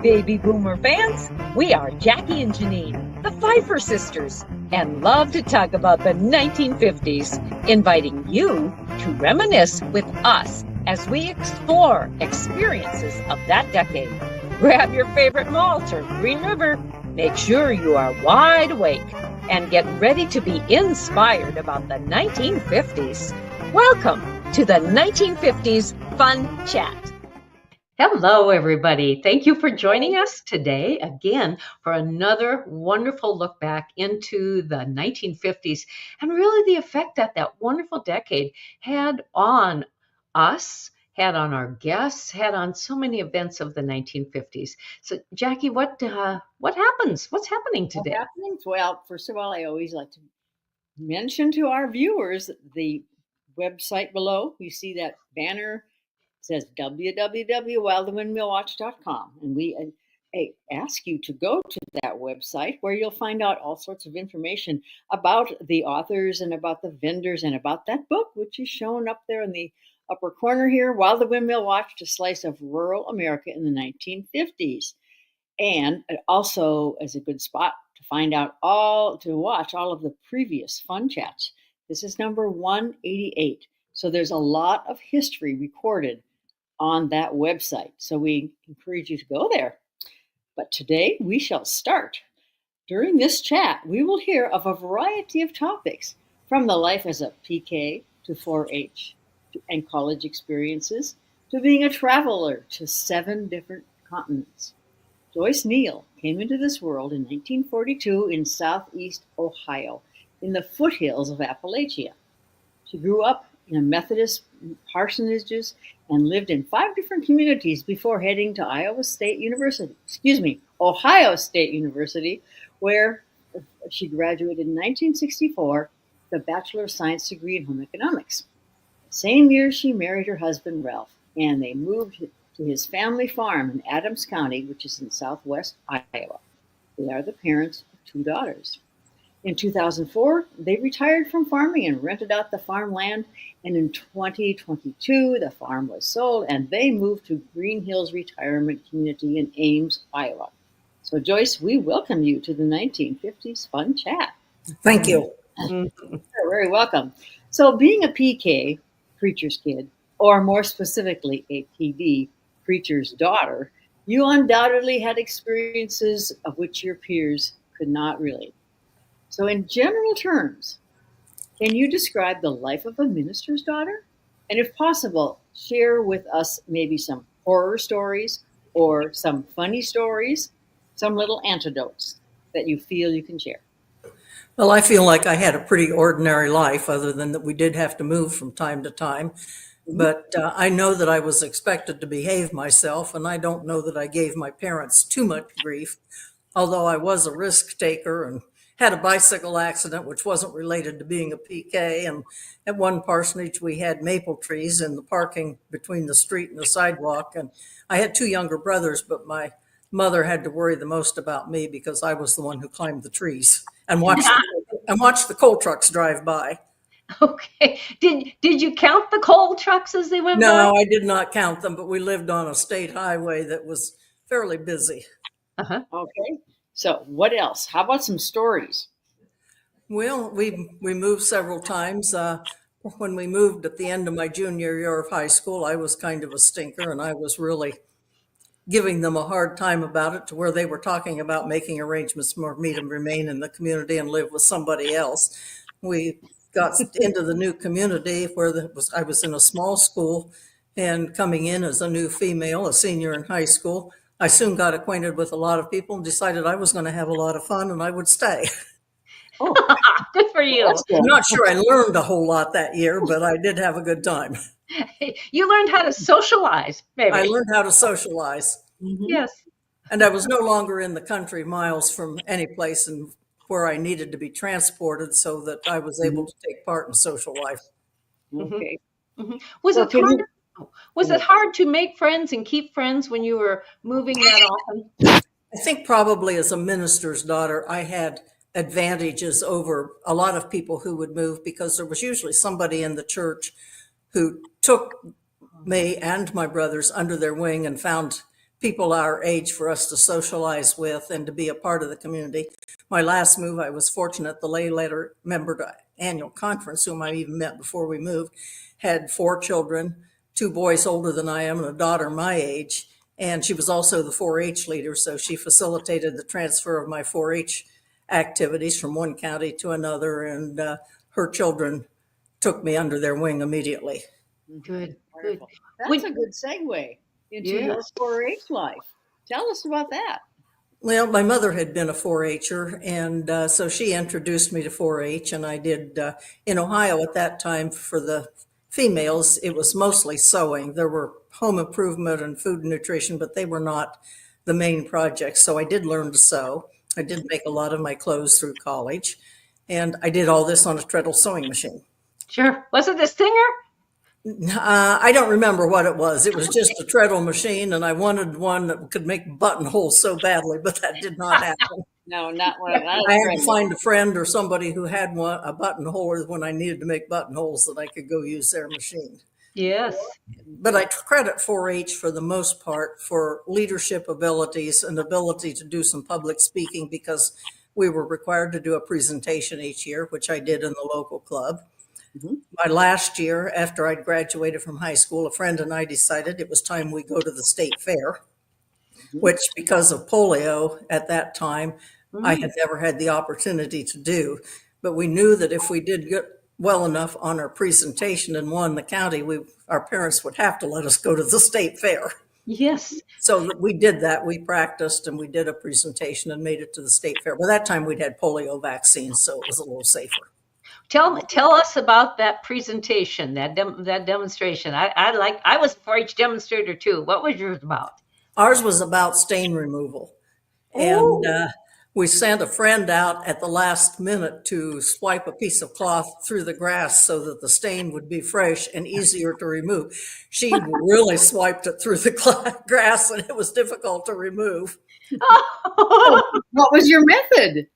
Baby Boomer fans, we are Jackie and Janine, the Pfeiffer sisters, and love to talk about the 1950s, inviting you to reminisce with us as we explore experiences of that decade. Grab your favorite malt or Green River, make sure you are wide awake, and get ready to be inspired about the 1950s. Welcome to the 1950s Fun Chat. Hello, everybody. Thank you for joining us today again for another wonderful look back into the 1950s and really the effect that that wonderful decade had on us, had on our guests, had on so many events of the 1950s. So, Jackie, what happens? What's happening today? Well, first of all, I always like to mention to our viewers the website below. You see that banner. It says www.wildthewindmillwatch.com, and we ask you to go to that website where you'll find out all sorts of information about the authors and about the vendors and about that book, which is shown up there in the upper corner here, Wild the Windmill Watched, a slice of rural America in the 1950s. And it also is a good spot to watch all of the previous Fun Chats. This is number 188. So there's a lot of history recorded on that website. So we encourage you to go there. But today we shall start. During this chat, we will hear of a variety of topics, from the life as a PK to 4-H and college experiences, to being a traveler to 7 different continents. Joyce Neill came into this world in 1942 in southeast Ohio, in the foothills of Appalachia. She grew up in a Methodist parsonages and lived in 5 different communities before heading to Ohio State University, where she graduated in 1964 with a Bachelor of Science degree in Home Economics. The same year, she married her husband, Ralph, and they moved to his family farm in Adams County, which is in southwest Iowa. They are the parents of 2 daughters. In 2004, they retired from farming and rented out the farmland, and in 2022, the farm was sold, and they moved to Green Hills Retirement Community in Ames, Iowa. So, Joyce, we welcome you to the 1950s Fun Chat. Thank you. You're very welcome. So, being a PK, preacher's kid, or more specifically a PD, preacher's daughter, you undoubtedly had experiences of which your peers could not relate. So in general terms, can you describe the life of a minister's daughter? And if possible, share with us maybe some horror stories or some funny stories, some little anecdotes that you feel you can share. Well, I feel like I had a pretty ordinary life, other than that we did have to move from time to time. But I know that I was expected to behave myself, and I don't know that I gave my parents too much grief, although I was a risk taker and had a bicycle accident, which wasn't related to being a PK. And at one parsonage, we had maple trees in the parking between the street and the sidewalk. And I had 2 younger brothers, but my mother had to worry the most about me because I was the one who climbed the trees and watched the coal trucks drive by. Okay. Did you count the coal trucks as they went by? No, I did not count them, but we lived on a state highway that was fairly busy. Okay. So what else? How about some stories? Well, we moved several times. When we moved at the end of my junior year of high school, I was kind of a stinker, and I was really giving them a hard time about it, to where they were talking about making arrangements for me to remain in the community and live with somebody else. We got into the new community where I was in a small school, and coming in as a new female, a senior in high school, I soon got acquainted with a lot of people and decided I was going to have a lot of fun and I would stay. Oh, good for you. I'm not sure I learned a whole lot that year, but I did have a good time. You learned how to socialize, maybe. I learned how to socialize. Yes. And I was no longer in the country miles from any place and where I needed to be transported, so that I was able to take part in social life. Okay. Was it hard to make friends and keep friends when you were moving that often? I think probably as a minister's daughter, I had advantages over a lot of people who would move, because there was usually somebody in the church who took me and my brothers under their wing and found people our age for us to socialize with and to be a part of the community. My last move, I was fortunate the lay letter member to annual conference, whom I even met before we moved, had 4 children, 2 boys older than I am and a daughter my age. And she was also the 4-H leader, so she facilitated the transfer of my 4-H activities from one county to another, and her children took me under their wing immediately. Good. Wonderful. That's a good segue into your 4-H life. Tell us about that. Well, my mother had been a 4-H'er, and so she introduced me to 4-H, and I did in Ohio at that time for the females, it was mostly sewing. There were home improvement and food and nutrition, but they were not the main projects. So I did learn to sew. I did make a lot of my clothes through college, and I did all this on a treadle sewing machine. Sure. Was it the Stinger? I don't remember what it was. It was just a treadle machine, and I wanted one that could make buttonholes so badly, but that did not happen. No, not one. I had to find a friend or somebody who had a buttonhole when I needed to make buttonholes that I could go use their machine. Yes. But I credit 4-H for the most part for leadership abilities and ability to do some public speaking, because we were required to do a presentation each year, which I did in the local club. Mm-hmm. My last year, after I'd graduated from high school, a friend and I decided it was time we go to the state fair, which, because of polio at that time, I had never had the opportunity to do. But we knew that if we did get well enough on our presentation and won the county, our parents would have to let us go to the state fair. Yes. So we did that. We practiced and we did a presentation and made it to the state fair. By that time, we'd had polio vaccines, so it was a little safer. Tell us about that presentation, that demonstration. I was a 4-H demonstrator too. What was yours about? Ours was about stain removal. And we sent a friend out at the last minute to swipe a piece of cloth through the grass so that the stain would be fresh and easier to remove. She really swiped it through the grass, and it was difficult to remove. What was your method?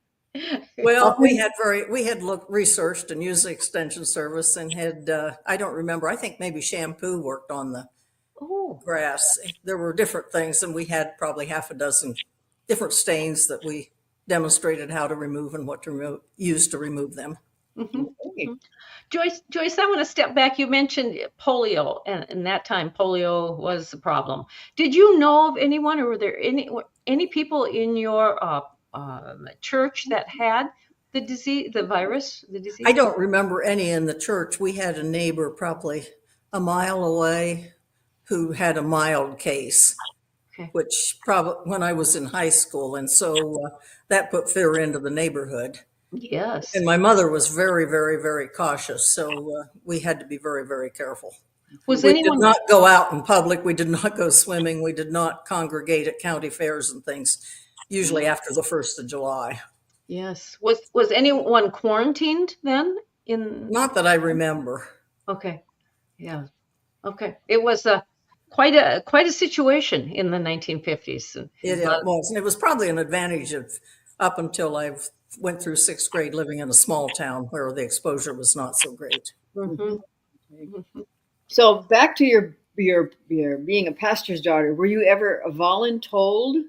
Well, we had researched and used the extension service and had, I don't remember, I think maybe shampoo worked on the grass. There were different things, and we had probably half a dozen different stains that we demonstrated how to remove and what to use to remove them. Mm-hmm. Mm-hmm. Joyce, I want to step back. You mentioned polio, and in that time, polio was a problem. Did you know of anyone, or were there any people in your church that had the disease, the virus, the disease? I don't remember any in the church. We had a neighbor probably a mile away who had a mild case, which probably when I was in high school. And so that put fear into the neighborhood. Yes. And my mother was very, very, very cautious. So we had to be very, very careful. We did not go out in public. We did not go swimming. We did not congregate at county fairs and things, usually after the 1st of July. Yes. Was anyone quarantined then? Not that I remember. Okay. Yeah. Okay. It was quite a situation in the 1950s. It was. And it was probably an advantage up until I went through 6th grade living in a small town where the exposure was not so great. Mm-hmm. Mm-hmm. So back to your being a pastor's daughter, were you ever voluntold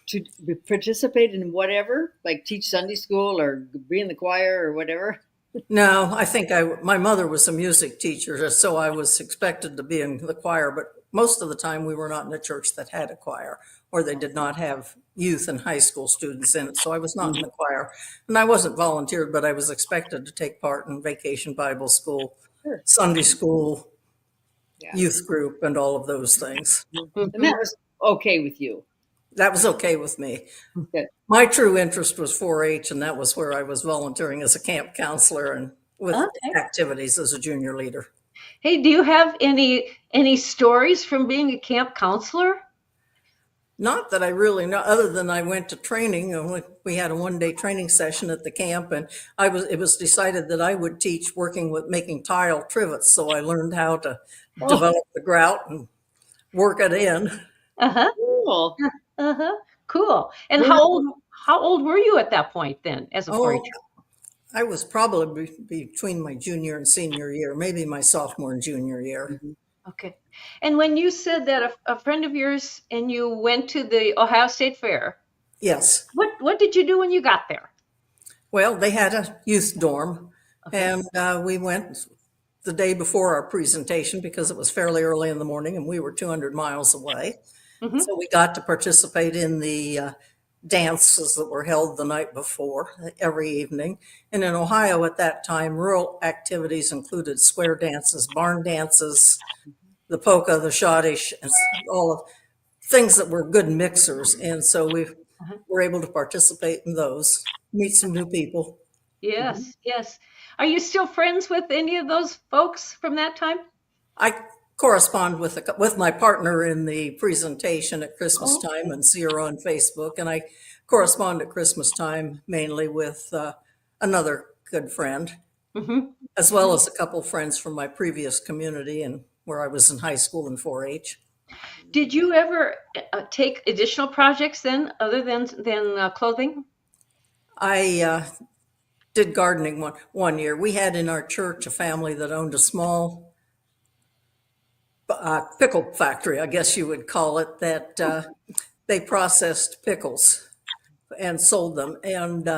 to participate in whatever, like teach Sunday school or be in the choir or whatever? No, I think my mother was a music teacher, so I was expected to be in the choir, but most of the time we were not in a church that had a choir, or they did not have youth and high school students in it, so I was not in the choir. And I wasn't volunteered, but I was expected to take part in vacation Bible school, Sunday school, youth group, and all of those things. And that was okay with you? That was okay with me. Good. My true interest was 4-H, and that was where I was volunteering as a camp counselor and with activities as a junior leader. Hey, do you have any stories from being a camp counselor? Not that I really know, other than I went to training. And we had a one-day training session at the camp, and it was decided that I would teach working with making tile trivets. So I learned how to develop the grout and work it in. Uh-huh. Cool. Uh-huh. Cool. And how old were you at that point then as a 4-H? I was probably between my junior and senior year, maybe my sophomore and junior year. Okay. And when you said that a friend of yours and you went to the Ohio State Fair, Yes. what did you do when you got there? Well, they had a youth dorm, Okay. and we went the day before our presentation because it was fairly early in the morning and we were 200 miles away. Mm-hmm. So we got to participate in the dances that were held the night before every evening. And in Ohio at that time, rural activities included square dances, barn dances, the polka, the schottische, and all of things that were good mixers. And so we Uh-huh. were able to participate in those, meet some new people. Yes, yes. Are you still friends with any of those folks from that time? I correspond with my partner in the presentation at Christmas Oh. time and see her on Facebook. And I correspond at Christmas time mainly with another good friend, Mm-hmm. as well as a couple friends from my previous community and where I was in high school in 4-H. Did you ever take additional projects then, other than clothing? I did gardening one year. We had in our church a family that owned a small pickle factory, I guess you would call it, that they processed pickles and sold them. And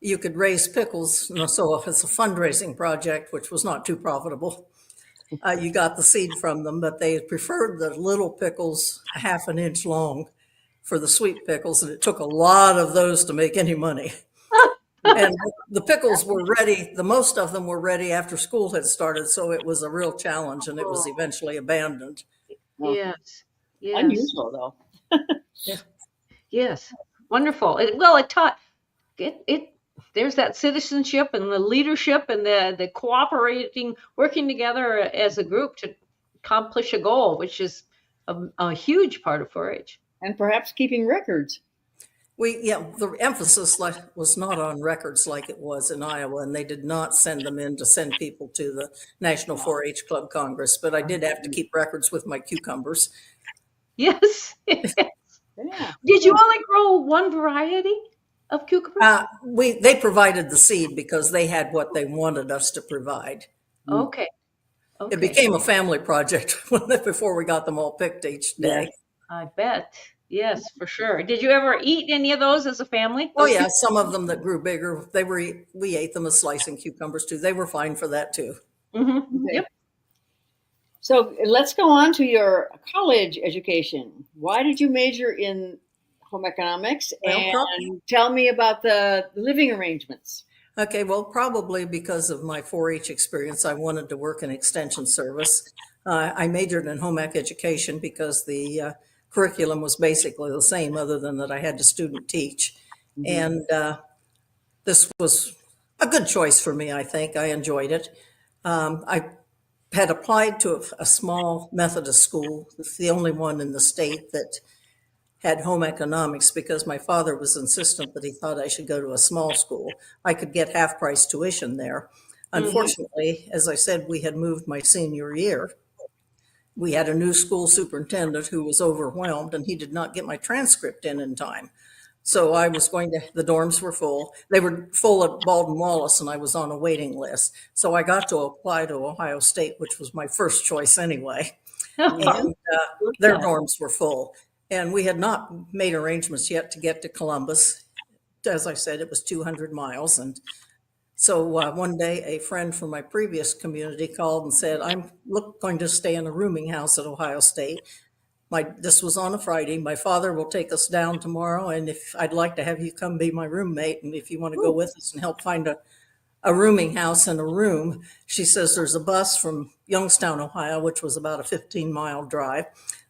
you could raise pickles. So if it's a fundraising project, which was not too profitable, you got the seed from them, but they preferred the little pickles a half an inch long for the sweet pickles. And it took a lot of those to make any money. And the pickles were ready. The most of them were ready after school had started. So it was a real challenge and it was eventually abandoned. Well, Yes, yes, unusual though. yes. Wonderful. It taught it. There's that citizenship and the leadership and the cooperating, working together as a group to accomplish a goal, which is a huge part of 4-H. And perhaps keeping records. The emphasis was not on records like it was in Iowa, and they did not send them in to send people to the National 4-H Club Congress, but I did have to keep records with my cucumbers. Yes. Yeah. Did you only grow one variety of cucumbers? They provided the seed because they had what they wanted us to provide. Okay. It became a family project before we got them all picked each day. Yeah. I bet. Yes, for sure. Did you ever eat any of those as a family? Oh yeah, some of them that grew bigger, we ate them as slicing cucumbers too. They were fine for that too. Mm-hmm. Okay. Yep. So let's go on to your college education. Why did you major in home economics? And tell me about the living arrangements. Okay, well, probably because of my 4-H experience, I wanted to work in extension service. I majored in home ec education because the curriculum was basically the same, other than that I had to student teach. And this was a good choice for me, I think. I enjoyed it. I had applied to a small Methodist school. It's the only one in the state that had home economics because my father was insistent that he thought I should go to a small school. I could get half price tuition there. Unfortunately, as I said, we had moved my senior year. We had a new school superintendent who was overwhelmed and he did not get my transcript in time. So I was the dorms were full. They were full at Baldwin Wallace and I was on a waiting list. So I got to apply to Ohio State, which was my first choice anyway. And their dorms were full. And we had not made arrangements yet to get to Columbus. As I said, it was 200 miles. And so one day a friend from my previous community called and said, I'm going to stay in a rooming house at Ohio State. This was on a Friday. My father will take us down tomorrow. And if I'd like to have you come be my roommate, and if you want to go with us and help find a rooming house and a room, she says there's a bus from Youngstown, Ohio, which was about a 15-mile drive,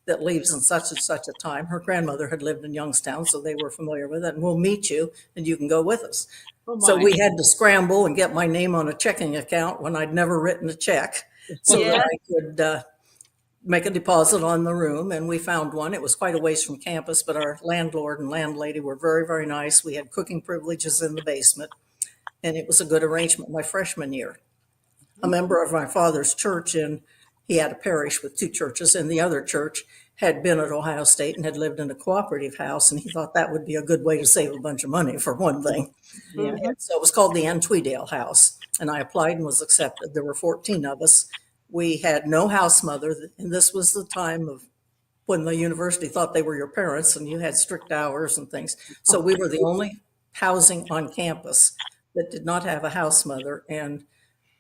that leaves in such and such a time. Her grandmother had lived in Youngstown, so they were familiar with it. And we'll meet you and you can go with us. So we had to scramble and get my name on a checking account when I'd never written a check so that I could make a deposit on the room. And we found one. It was quite a ways from campus, but our landlord and landlady were very, very nice. We had cooking privileges in the basement, and it was a good arrangement my freshman year. A member of my father's church, and he had a parish with two churches, and the other church had been at Ohio State and had lived in a cooperative house, and he thought that would be a good way to save a bunch of money, for one thing. And so it was called the Ann Tweedale House, and I applied and was accepted. There were 14 of us, We had no house mother, and this was the time of when the university thought they were your parents and you had strict hours and things. So we were the only housing on campus that did not have a house mother, and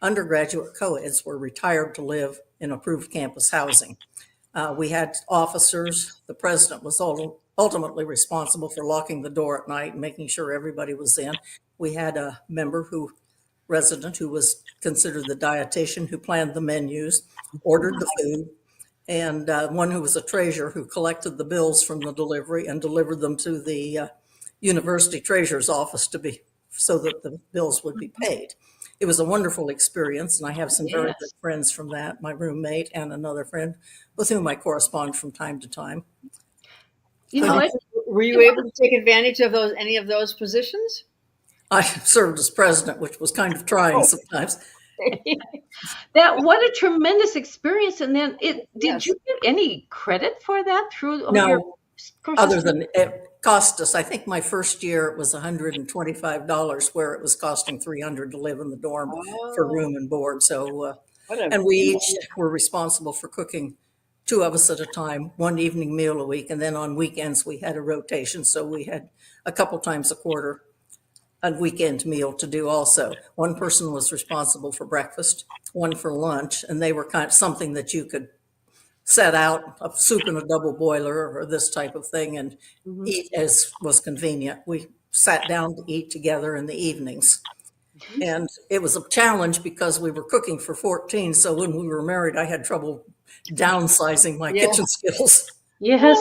undergraduate co-eds were required to live in approved campus housing. We had officers. The president was ultimately responsible for locking the door at night and making sure everybody was in. We had a resident who was considered the dietitian, who planned the menus, ordered the food, and one who was a treasurer who collected the bills from the delivery and delivered them to the university treasurer's office so that the bills would be paid. It was a wonderful experience, and I have some very good friends from that, my roommate and another friend with whom I correspond from time to time. You know what? Were you able to take advantage of any of those positions? I served as president, which was kind of trying sometimes. What a tremendous experience. And then did you get any credit for that through your courses? Other than it cost us, I think my first year it was $125, where it was costing $300 to live in the dorm for room and board. So, and we each were responsible for cooking, 2 of us at a time, 1 evening meal a week. And then on weekends we had a rotation. So we had a couple times a quarter a weekend meal to do also. One person was responsible for breakfast, one for lunch, and they were kind of something that you could set out, a soup in a double boiler or this type of thing, and eat as was convenient. We sat down to eat together in the evenings. And it was a challenge because we were cooking for 14. So when we were married, I had trouble downsizing my kitchen skills. Yes.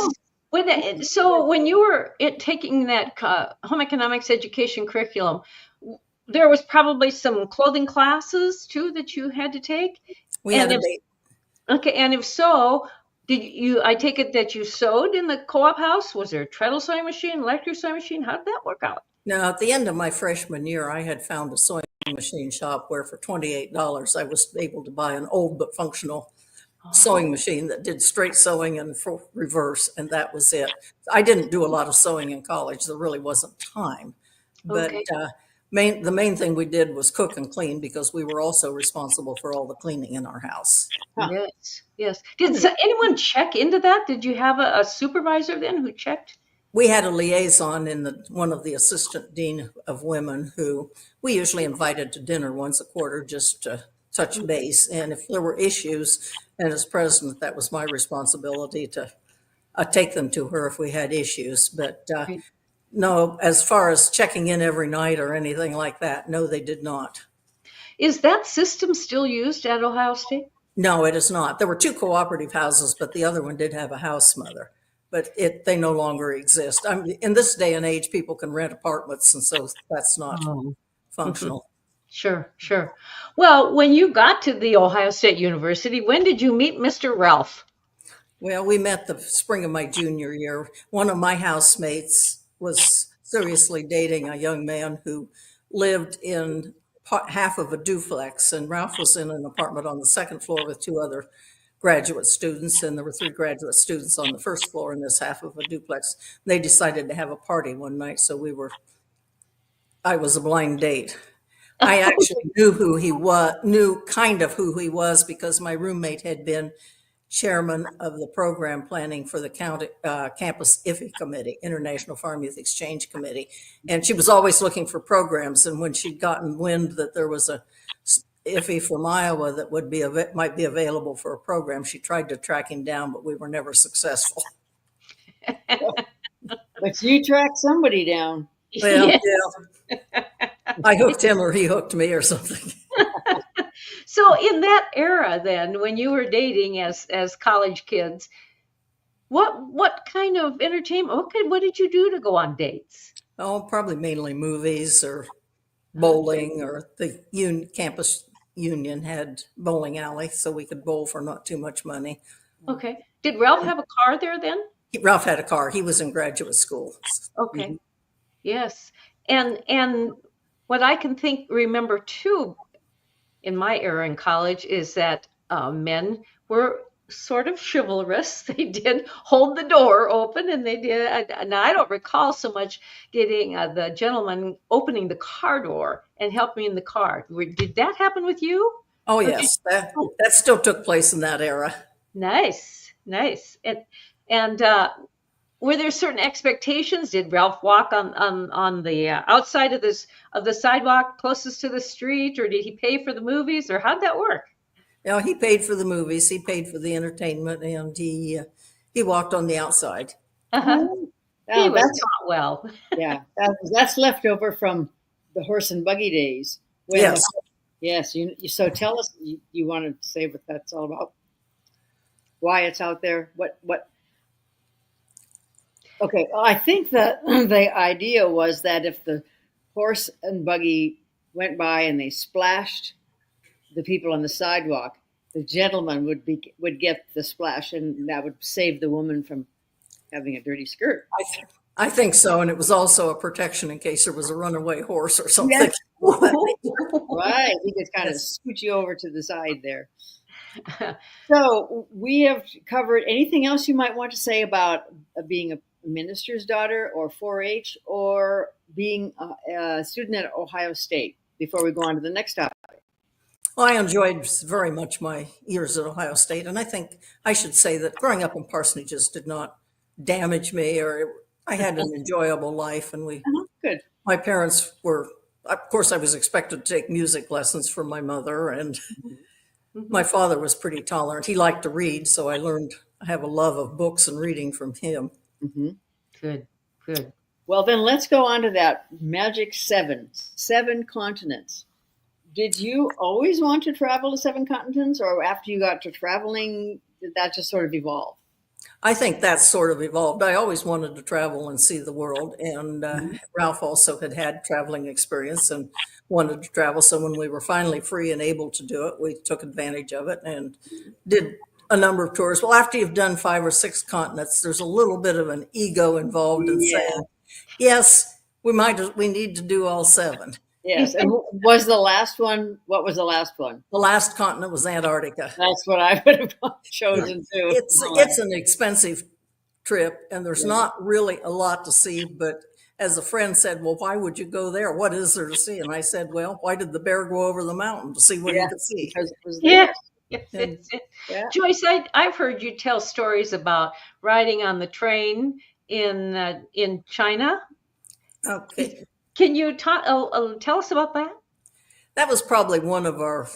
So when you were taking that home economics education curriculum, there was probably some clothing classes too that you had to take? Okay, and if so, I take it that you sewed in the co-op house? Was there a treadle sewing machine, electric sewing machine? How did that work out? Now, at the end of my freshman year, I had found a sewing machine shop where for $28, I was able to buy an old but functional sewing machine that did straight sewing and reverse, and that was it. I didn't do a lot of sewing in college. There really wasn't time. But the main thing we did was cook and clean, because we were also responsible for all the cleaning in our house. Yes. Did anyone check into that? Did you have a supervisor then who checked? We had a liaison in one of the assistant dean of women, who we usually invited to dinner once a quarter just to touch base. And if there were issues, and as president, that was my responsibility to take them to her if we had issues. But no, as far as checking in every night or anything like that, no, they did not. Is that system still used at Ohio State? No, it is not. There were 2 cooperative houses, but the other one did have a house mother. But they no longer exist. In this day and age, people can rent apartments, and so that's not functional. Sure. Well, when you got to the Ohio State University, when did you meet Mr. Ralph? Well, we met the spring of my junior year. One of my housemates was seriously dating a young man who lived in half of a duplex, and Ralph was in an apartment on the second floor with 2 other graduate students, and there were 3 graduate students on the first floor in this half of a duplex. They decided to have a party one night, so I was a blind date. I actually knew kind of who he was, because my roommate had been chairman of the program planning for the campus IFE committee, International Farm Youth Exchange Committee. And she was always looking for programs. And when she'd gotten wind that there was a IFE from Iowa that might be available for a program, she tried to track him down, but we were never successful. But you tracked somebody down. Well, yeah. I hooked him or he hooked me or something. So in that era then, when you were dating as college kids, what kind of entertainment, what did you do to go on dates? Oh, probably mainly movies or bowling, or the campus union had bowling alley, so we could bowl for not too much money. Okay. Did Ralph have a car there then? Ralph had a car. He was in graduate school. Okay. Yes. And what I can remember too in my era in college is that men were sort of chivalrous. They did hold the door open, and they did. And I don't recall so much getting the gentleman opening the car door and helping me in the car. Did that happen with you? Oh, Or did- yes, that still took place in that era. Nice, nice. And were there certain expectations? Did Ralph walk on the outside of the sidewalk closest to the street, or did he pay for the movies, or how'd that work? You know, he paid for the movies, he paid for the entertainment, and he walked on the outside. Uh-huh. Oh, He now was that's taught well. yeah, that's left over from the horse and buggy days. When Yes. yes, so tell us, you want to say what that's all about? Why it's out there? What? Okay, well, I think that the idea was that if the horse and buggy went by and they splashed the people on the sidewalk, the gentleman would get the splash, and that would save the woman from having a dirty skirt. I think so, and it was also a protection in case there was a runaway horse or something. Yes. Oh. Right, he could kind of Yes. scoot you over to the side there. So we have covered anything else you might want to say about being a minister's daughter or 4-H or being a student at Ohio State before we go on to the next topic. Well, I enjoyed very much my years at Ohio State, and I think I should say that growing up in parsonages did not damage me, or I had an enjoyable life, and Good. my parents were, of course, I was expected to take music lessons from my mother, and my father was pretty tolerant. He liked to read, so I have a love of books and reading from him. Mm-hmm. Good, good. Well, then let's go on to that magic seven continents. Did you always want to travel to 7 continents, or after you got to traveling, did that just sort of evolve? I think that's sort of evolved. I always wanted to travel and see the world, and Ralph also had traveling experience and wanted to travel. So when we were finally free and able to do it, we took advantage of it and did a number of tours. Well, after you've done 5 or 6 continents, there's a little bit of an ego involved in saying, yes, we need to do all 7. Yes. And was the last one, what was the last one? The last continent was Antarctica. That's what I would have chosen too. It's an expensive trip, and there's not really a lot to see. But as a friend said, well, why would you go there? What is there to see? And I said, well, why did the bear go over the mountain to see what he could see? Because it was Yeah. there. Yeah. Joyce, I've heard you tell stories about riding on the train in China. Okay. Can you tell us about that? That was probably one of our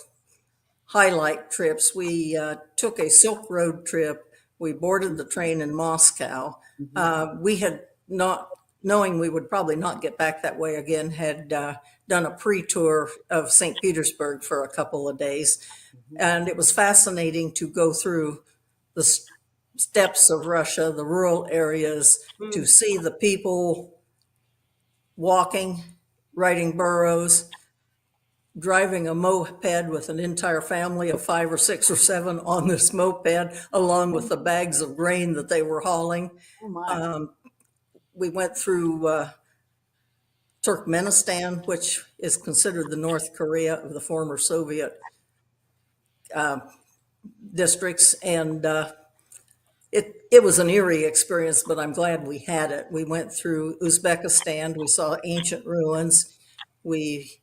highlight trips. We took a Silk Road trip. We boarded the train in Moscow. We had not, knowing we would probably not get back that way again, had done a pre-tour of St. Petersburg for a couple of days. And it was fascinating to go through the steppes of Russia, the rural areas, to see the people walking, riding burros, driving a moped with an entire family of 5 or 6 or 7 on this moped, along with the bags of grain that they were hauling. Oh my. We went through Turkmenistan, which is considered the North Korea of the former Soviet districts, and it was an eerie experience, but I'm glad we had it. We went through Uzbekistan. We saw ancient ruins. We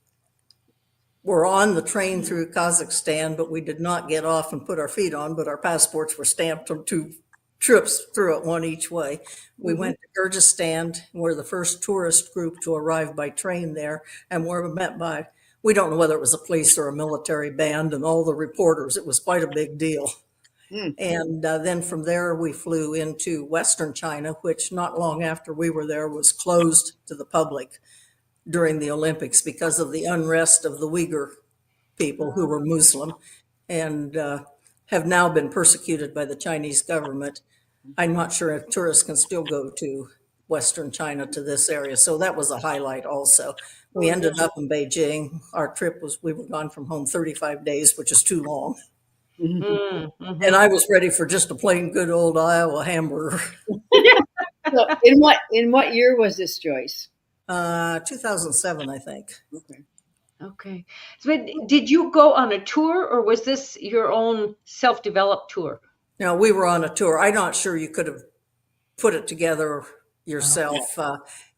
were on the train through Kazakhstan, but we did not get off and put our feet on, but our passports were stamped on 2 trips through it, one each way. We went to Kyrgyzstan. We're the first tourist group to arrive by train there, and we were met by, we don't know whether it was a police or a military band, and all the reporters. It was quite a big deal. And then from there, we flew into Western China, which not long after we were there was closed to the public during the Olympics because of the unrest of the Uyghur people who were Muslim and have now been persecuted by the Chinese government. I'm not sure if tourists can still go to Western China to this area. So that was a highlight also. We ended up in Beijing. Our trip was, we were gone from home 35 days, which is too long. And I was ready for just a plain good old Iowa hamburger. So in what year was this, Joyce? 2007, I think. Okay. So did you go on a tour, or was this your own self-developed tour? No, we were on a tour. I'm not sure you could have put it together yourself.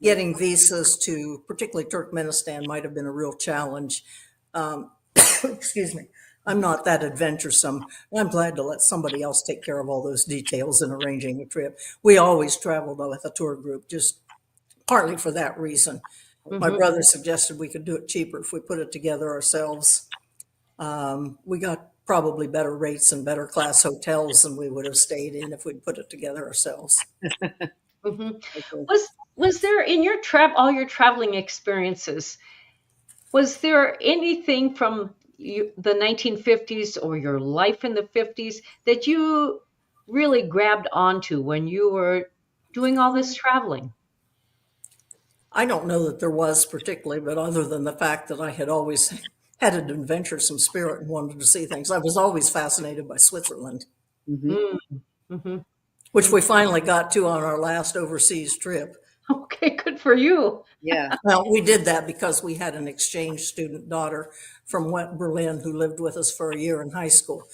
Getting visas to particularly Turkmenistan might have been a real challenge. Excuse me. I'm not that adventuresome. I'm glad to let somebody else take care of all those details in arranging a trip. We always traveled with a tour group, just partly for that reason. My brother suggested we could do it cheaper if we put it together ourselves. We got probably better rates and better class hotels than we would have stayed in if we'd put it together ourselves. Was there in your all your traveling experiences, was there anything from the 1950s or your life in the 50s that you really grabbed onto when you were doing all this traveling? I don't know that there was particularly, but other than the fact that I had always had an adventuresome spirit and wanted to see things, I was always fascinated by Switzerland, which we finally got to on our last overseas trip. Okay, good for you. Yeah. Well, we did that because we had an exchange student daughter from Berlin who lived with us for a year in high school.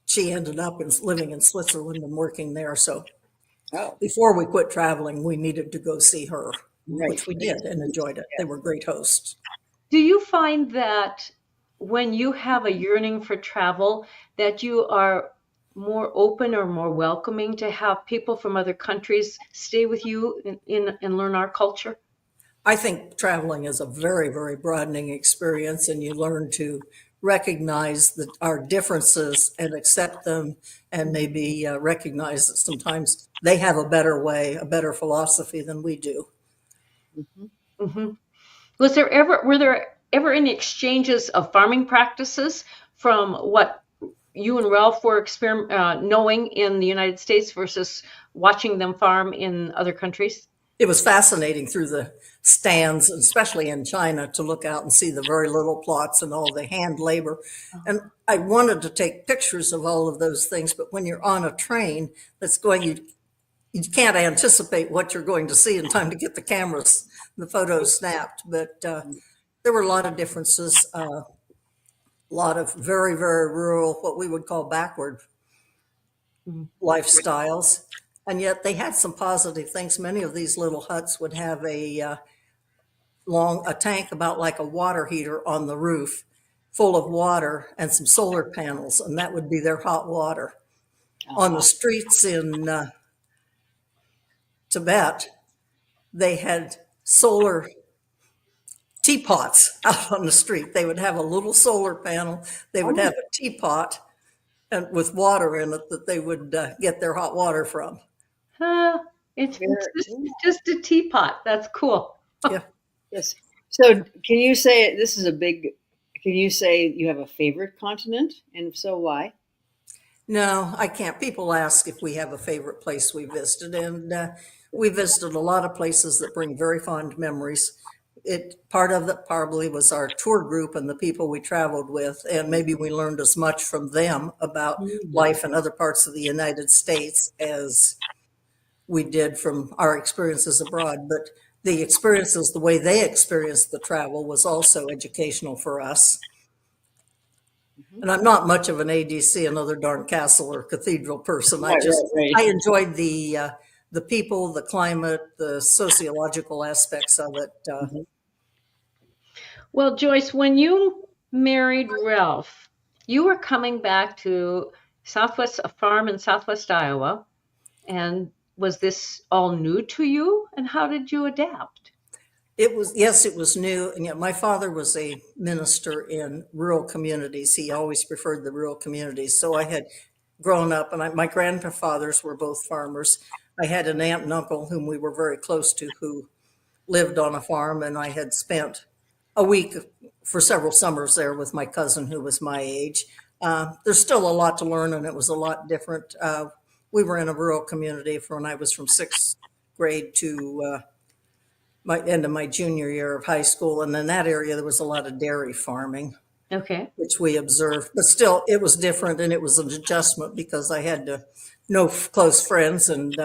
She ended up living in Switzerland and working there. So before we quit traveling, we needed to go see her, which we did and enjoyed it. They were great hosts. Do you find that when you have a yearning for travel, that you are more open or more welcoming to have people from other countries stay with you and learn our culture? I think traveling is a very, very broadening experience, and you learn to recognize our differences and accept them, and maybe recognize that sometimes they have a better way, a better philosophy than we do. Were there ever any exchanges of farming practices from what you and Ralph were knowing in the United States versus watching them farm in other countries? It was fascinating through the stands, especially in China, to look out and see the very little plots and all the hand labor. And I wanted to take pictures of all of those things, but when you're on a train that's going, you can't anticipate what you're going to see in time to get the photos snapped. But there were a lot of differences, a lot of very, very rural, what we would call backward lifestyles. And yet they had some positive things. Many of these little huts would have a tank about like a water heater on the roof full of water and some solar panels, and that would be their hot water. On the streets in Tibet, they had solar teapots out on the street. They would have a little solar panel. They would have a teapot and with water in it that they would get their hot water from. It's just a teapot. That's cool. Yeah. Yes. So can you say can you say you have a favorite continent? And if so, why? No, I can't. People ask if we have a favorite place we visited, and we visited a lot of places that bring very fond memories. Part of it probably was our tour group and the people we traveled with, and maybe we learned as much from them about life in other parts of the United States as we did from our experiences abroad. But the experiences, the way they experienced the travel, was also educational for us. And I'm not much of an ADC, another darn castle or cathedral person. I enjoyed the people, the climate, the sociological aspects of it. Well, Joyce, when you married Ralph, you were coming back to a farm in Southwest Iowa, and was this all new to you? And how did you adapt? It was new. And yet my father was a minister in rural communities. He always preferred the rural communities. So I had grown up, and my grandfathers were both farmers. I had an aunt and uncle whom we were very close to who lived on a farm, and I had spent a week for several summers there with my cousin who was my age. There's still a lot to learn, and it was a lot different. We were in a rural community when I was from sixth grade to my end of my junior year of high school. And in that area, there was a lot of dairy farming, which we observed. But still, it was different, and it was an adjustment because I had to know close friends. And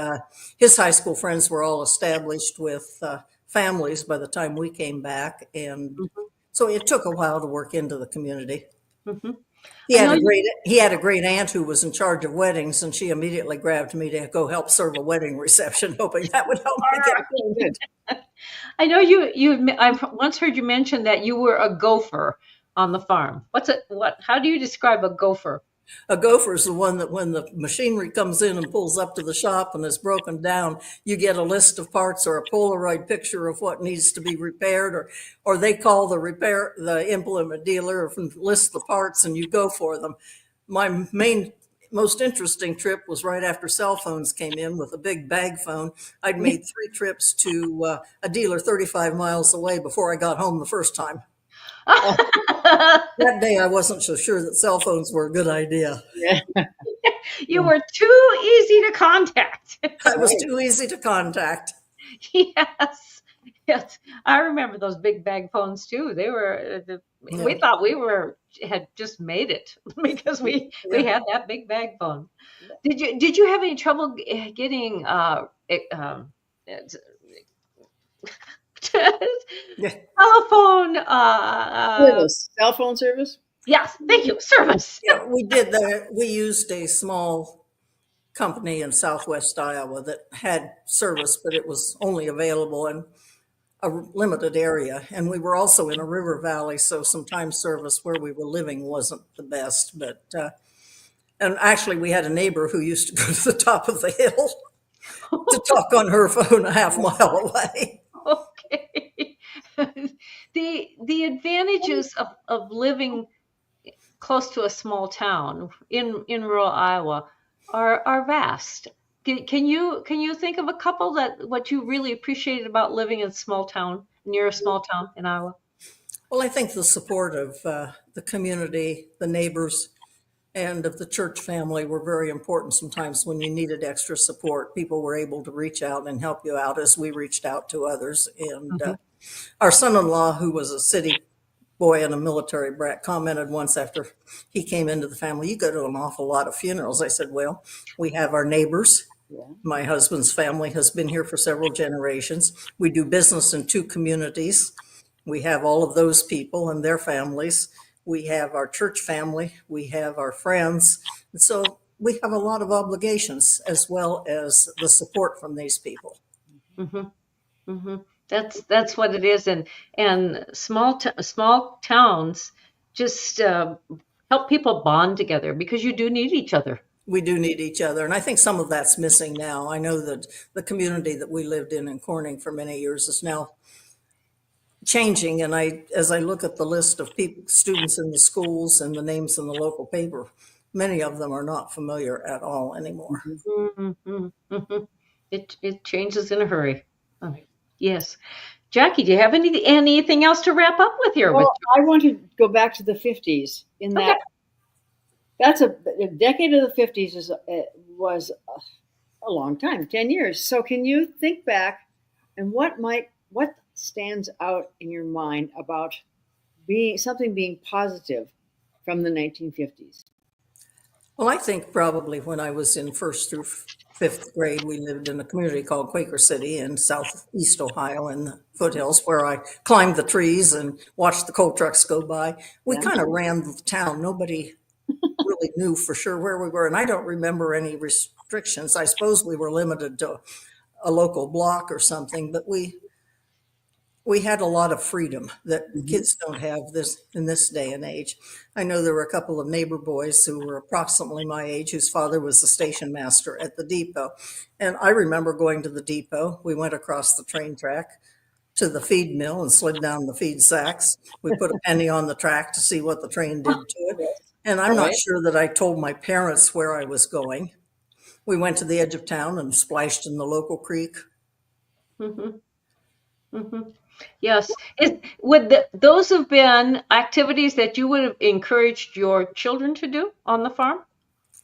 his high school friends were all established with families by the time we came back. And so it took a while to work into the community. He had a great aunt who was in charge of weddings, and she immediately grabbed me to go help serve a wedding reception, hoping that would help me get good. I know I've once heard you mention that you were a gopher. on the farm? How do you describe a gopher? A gopher is the one that when the machinery comes in and pulls up to the shop and is broken down, you get a list of parts or a Polaroid picture of what needs to be repaired, or they call the implement dealer and list the parts and you go for them. My most interesting trip was right after cell phones came in with a big bag phone. I'd made 3 trips to a dealer 35 miles away before I got home the first time. That day, I wasn't so sure that cell phones were a good idea. Yeah. You were too easy to contact. I was too easy to contact. Yes. I remember those big bag phones too. They were. We thought we had just made it because we had that big bag phone. Did you have any trouble getting telephone service, cell phone service? Yes, thank you. Service. Yeah, we did that. We used a small company in Southwest Iowa that had service, but it was only available in a limited area. And we were also in a river valley, so sometimes service where we were living wasn't the best. But and actually, we had a neighbor who used to go to the top of the hill to talk on her phone a half mile away. Okay. The advantages of living close to a small town in rural Iowa are vast. Can you think of a couple what you really appreciated about living in a small town, near a small town in Iowa? Well, I think the support of the community, the neighbors, and of the church family were very important. Sometimes when you needed extra support, people were able to reach out and help you out as we reached out to others. And our son-in-law, who was a city boy and a military brat, commented once after he came into the family, "You go to an awful lot of funerals." I said, "Well, we have our neighbors. Yeah. My husband's family has been here for several generations. We do business in 2 communities. We have all of those people and their families. We have our church family. We have our friends. And so we have a lot of obligations as well as the support from these people." Mm-hmm. Mm-hmm. That's what it is, and small towns just help people bond together because you do need each other. We do need each other, and I think some of that's missing now. I know that the community that we lived in Corning for many years is now changing, and as I look at the list of students in the schools and the names in the local paper, many of them are not familiar at all anymore. Mm-hmm. Mm-hmm. It changes in a hurry. Oh. Yes. Jackie, do you have anything else to wrap up with here? Well, I want to go back to the 50s. That's a decade of the 50s was a long time, 10 years. So can you think back and what stands out in your mind about something being positive from the 1950s? Well, I think probably when I was in 1st through 5th grade, we lived in a community called Quaker City in southeast Ohio in the foothills, where I climbed the trees and watched the coal trucks go by. We kind of ran the town. Nobody really knew for sure where we were, and I don't remember any restrictions. I suppose we were limited to a local block or something, but we had a lot of freedom that kids don't have in this day and age. I know there were a couple of neighbor boys who were approximately my age, whose father was the station master at the depot. And I remember going to the depot. We went across the train track to the feed mill and slid down the feed sacks. We put a penny on the track to see what the train did to it. And I'm not sure that I told my parents where I was going. We went to the edge of town and splashed in the local creek. Mm-hmm. Mm-hmm. Yes. Would those have been activities that you would have encouraged your children to do on the farm?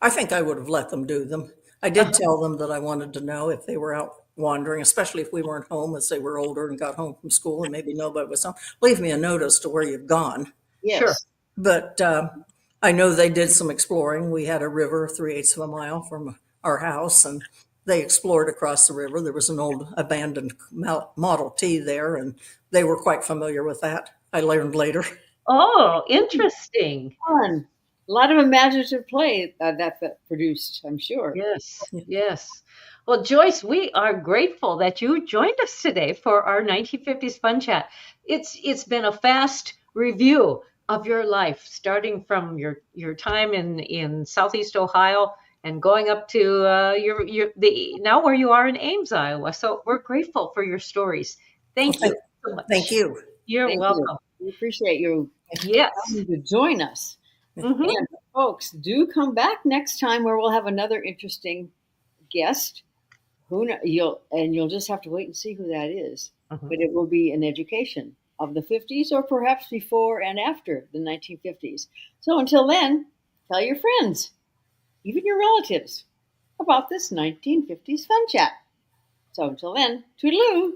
I think I would have let them do them. I did tell them that I wanted to know if they were out wandering, especially if we weren't home as they were older and got home from school and maybe nobody was home. Leave me a note as to where you've gone. Yes. Sure. But I know they did some exploring. We had a river 3/8 of a mile from our house, and they explored across the river. There was an old abandoned Model T there, and they were quite familiar with that. I learned later. Oh, interesting. Fun. A lot of imaginative play that produced, I'm sure. Yes, yes. Well, Joyce, we are grateful that you joined us today for our 1950s Fun Chat. It's been a fast review of your life, starting from your time in Southeast Ohio and going up to now where you are in Ames, Iowa. So we're grateful for your stories. Thank Well, you so much. thank you. You're Thank welcome. you. We appreciate you Yes. coming to join us. Mhm. And folks, do come back next time where we'll have another interesting guest. You'll just have to wait and see who that is. Mhm. But it will be an education of the 50s or perhaps before and after the 1950s. So until then, tell your friends, even your relatives, about this 1950s fun chat. So until then, toodaloo.